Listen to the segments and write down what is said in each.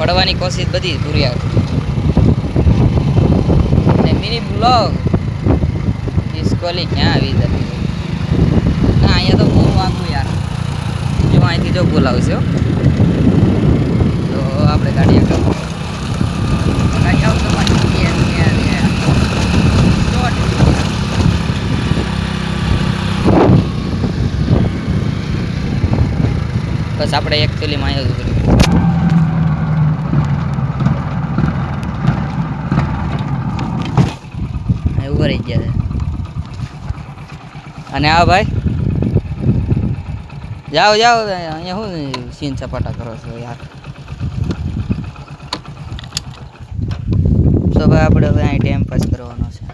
પડવાની કોશિશ બધી પૂરી આવી મિની બ્લોગ ઇસ્કોલી ક્યાં આવી જતી ના અહીંયા તો બહુ વાંકું યાર જો અહીંથી જો બોલાવશે તો આપણે ગાડી ગાડી આવતો બસ આપણે એકચ્યુઅલીમાં આવ્યો હતું ઉભો રહી ગયા છે અને આ ભાઈ જાઓ જાઓ અહીંયા શું સીન સપાટા કરો છો યાર તો ભાઈ આપણે હવે અહીં ટાઈમ પાસ કરવાનો છે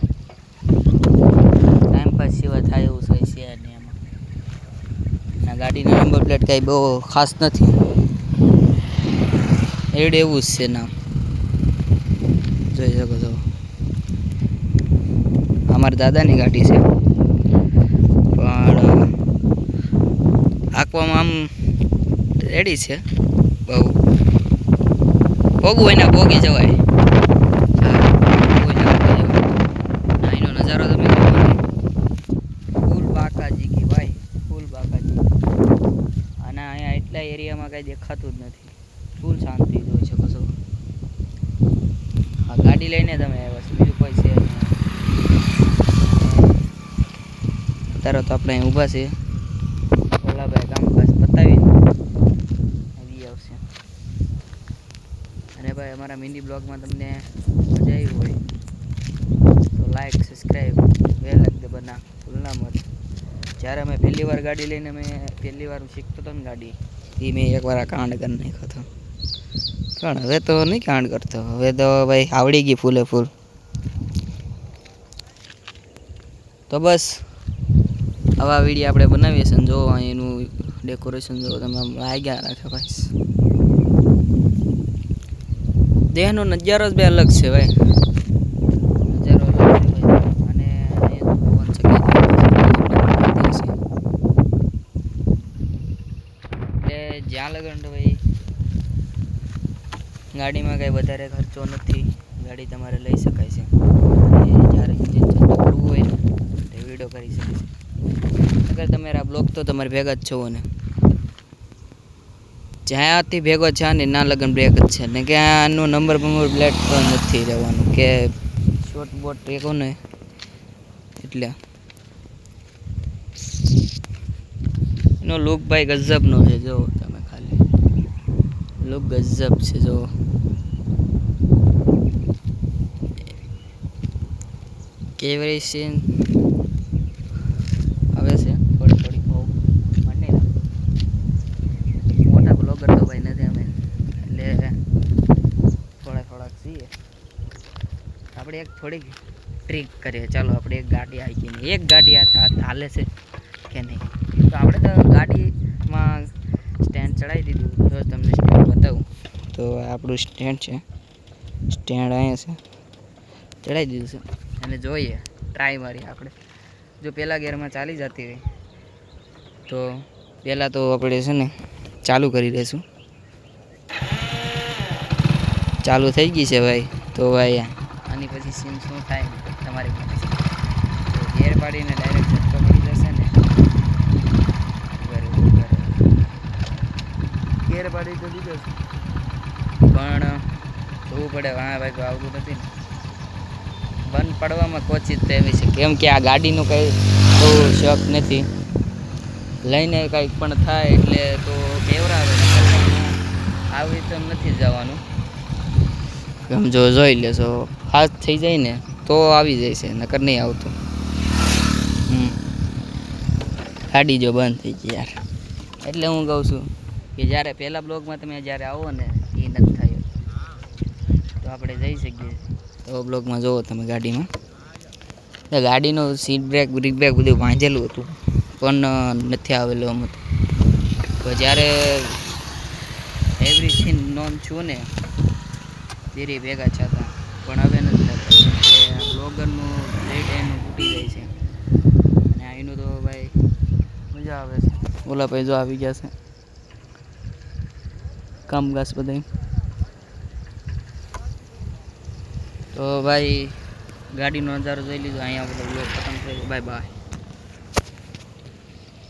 ટાઈમ પાસ સિવાય થાય એવું છે નહીં એમાં ના ગાડીના નંબર પ્લેટ કાંઈ બહુ ખાસ નથી એડ એવું જ છે નામ જોઈ શકો છો અમારા દાદાની ગાડી છે પણ આંકવામાં આમ રેડી છે બહુ ભોગવું હોય ને ભોગી જવાય એનો નજારો તમે ફૂલ બાકાજી કી ભાઈ ફૂલ બાકાજી અને અહીંયા એટલા એરિયામાં કાંઈ દેખાતું જ નથી ફૂલ શાંતિ જોઈ શકો છો આ ગાડી લઈને તમે બસ બીજું કોઈ છે અત્યારે તો આપણે અહીં ઊભા છીએ ઓલાભાઈ કામકાજ પતાવીને આવી આવશે અને ભાઈ અમારા મિની બ્લોગમાં તમને મજા આવી હોય તો લાઈક સબસ્ક્રાઈબ બેલ દબાવવાના ભૂલના મત જ્યારે અમે પહેલી વાર ગાડી લઈને પહેલી વાર શીખતો હતો ને ગાડી એ મેં એકવાર આ કાંડ કરી નાખ્યો હતો પણ હવે તો નહીં કાંડ કરતો હવે તો ભાઈ આવડી ગઈ ફૂલે ફૂલ તો બસ આવા વિડીયો આપણે બનાવીએ છીએ જો એનું ડેકોરેશન જો તમે લાગ્યા રાખે ભાઈ દેહનો નજારો જ બે અલગ છે ભાઈ નજારો અલગ છે ભાઈ અને અહીંયા તો પવન ચક્કી એટલે જ્યાં લગન તો ભાઈ ગાડીમાં કંઈ વધારે ખર્ચો નથી ગાડી તમારે લઈ શકાય છે અને જ્યારે ઇન્જિન ચેન્જ કરવું હોય ને તે વિડીયો કરી શકે છે અગર તમારા બ્લોગ તો તમારે ભેગા જ છો ને જ્યાંથી ભેગો છે ને ના લગન બ્રેક જ છે ને કે આનું નંબર પ્લેટ તો નથી રહેવાનું કે શોર્ટ બોટ રેકો ને એટલે એનો લુક ભાઈ ગજબનો છે જો તમે ખાલી લુક ગજબ છે જો કેવરી સીન આવે છે થોડી થોડી બહુ મને મોટા બ્લોગર તો ભાઈ નથી અમે એટલે થોડાક છીએ આપણે એક થોડીક ટ્રીક કરીએ ચાલો આપણે એક ગાડી આવી ગઈ એક ગાડી હાલે છે કે નહીં તો આપણે તો ગાડીમાં સ્ટેન્ડ ચડાવી દીધું જો તમને સ્ટેન્ડ બતાવું તો આપણું સ્ટેન્ડ છે સ્ટેન્ડ અહીંયા છે ચડાવી દીધું છે અને જોઈએ ટ્રાય મારીએ આપણે જો પહેલાં ગેરમાં ચાલી જતી હોય તો પહેલાં તો આપણે છે ને ચાલુ કરી દઈશું ચાલુ થઈ ગઈ છે ભાઈ તો ભાઈ આની પછી સીન શું થાય તમારે ગેર પાડીને ડાયરેક્ટ ઝટકો પડી જશે ને ગેર પાડી તો દીધો પણ જોવું પડે હા ભાઈ આવતું નથી ને બંધ પડવામાં કોશિશ એવી છે કેમ કે આ ગાડીનું કંઈ બહુ શોખ નથી લઈને કંઈક પણ થાય એટલે તો બેવરાવે આવી તો નથી જવાનું એમ જો જોઈ લેશો ફાસ્ટ થઈ જાય ને તો આવી જાય છે નકર નહીં આવતું ગાડી જો બંધ થઈ ગઈ યાર એટલે હું કહું છું કે જ્યારે પહેલા બ્લોગમાં તમે જ્યારે આવો ને એ નથી થયું તો આપણે જઈ શકીએ તો બ્લોગમાં જુઓ તમે ગાડીમાં ગાડીનું સીટ બ્રેક બ્રેક બધું વાંચેલું હતું પણ નથી આવેલું આમ તો જ્યારે એવરીથિંગ નોન છું ને ધીરે ભેગા છતા પણ હવે નથી થતા કે બ્લોગરનું લેટ એનું તૂટી જાય છે અને એનું તો ભાઈ મજા આવે છે ઓલા ભાઈ જો આવી ગયા છે કામકાજ બધા તો ભાઈ ગાડીનો નજારો જોઈ લીધો. અહીંયા બધો બ્લોગ ખતમ થયો. Bye bye.